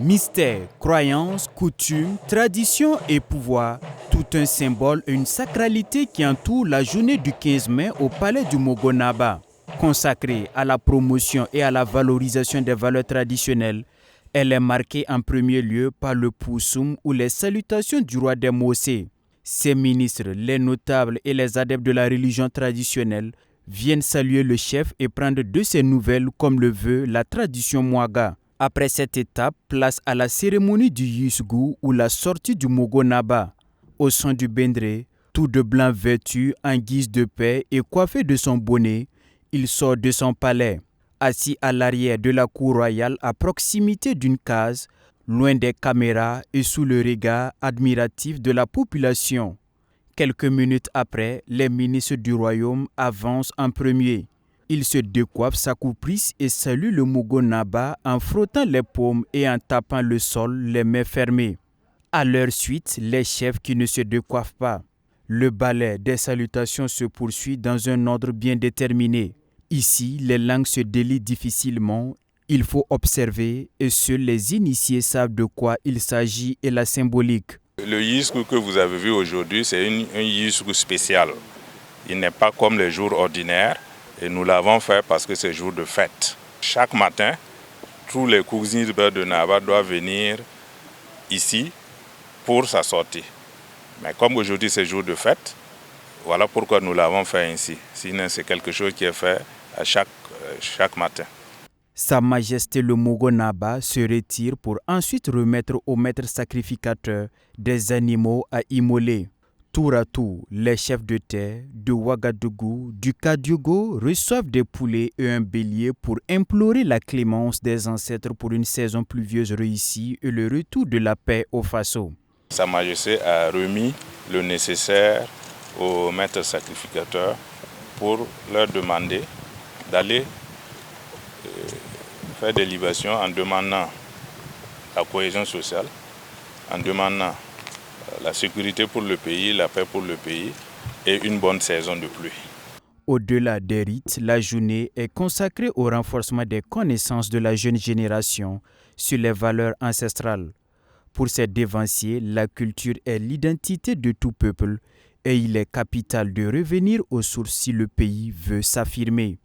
Mystère, croyances, coutumes, traditions et pouvoir, tout un symbole et une sacralité qui entoure la journée du 15 mai au palais du Mogonaba. Consacrée à la promotion et à la valorisation des valeurs traditionnelles, elle est marquée en premier lieu par le Poussoum ou les salutations du roi des Mossé. Ses ministres, les notables et les adeptes de la religion traditionnelle viennent saluer le chef et prendre de ses nouvelles comme le veut la tradition Mouaga. Après cette étape, place à la cérémonie du Yusgou ou la sortie du Mogonaba. Au son du Bendré, tout de blanc vêtu en guise de paix et coiffé de son bonnet, il sort de son palais. Assis à l'arrière de la cour royale à proximité d'une case, loin des caméras et sous le regard admiratif de la population. Quelques minutes après, les ministres du royaume avancent en premier. Il se décoiffe sa couprise et salue le Mogonaba en frottant les paumes et en tapant le sol, les mains fermées. À leur suite, les chefs qui ne se décoiffent pas. Le ballet des salutations se poursuit dans un ordre bien déterminé. Ici, les langues se délient difficilement. Il faut observer et seuls les initiés savent de quoi il s'agit et la symbolique. Le Yisgou que vous avez vu aujourd'hui, c'est un Yisgou spécial. Il n'est pas comme les jours ordinaires. Et nous l'avons fait parce que c'est jour de fête. Chaque matin, tous les cousins de Naba doivent venir ici pour sa sortie. Mais comme aujourd'hui c'est jour de fête, voilà pourquoi nous l'avons fait ainsi. Sinon c'est quelque chose qui est fait à chaque matin. Sa Majesté le Mogonaba se retire pour ensuite remettre au maître sacrificateur des animaux à immoler. Tour à tour, les chefs de terre de Ouagadougou, du Kadiogo reçoivent des poulets et un bélier pour implorer la clémence des ancêtres pour une saison pluvieuse réussie et le retour de la paix au Faso. Sa Majesté a remis le nécessaire aux maîtres sacrificateurs pour leur demander d'aller faire des libations en demandant la cohésion sociale, en demandant la sécurité pour le pays, la paix pour le pays et une bonne saison de pluie. Au-delà des rites, la journée est consacrée au renforcement des connaissances de la jeune génération sur les valeurs ancestrales. Pour ces dévanciers, la culture est l'identité de tout peuple et il est capital de revenir aux sources si le pays veut s'affirmer.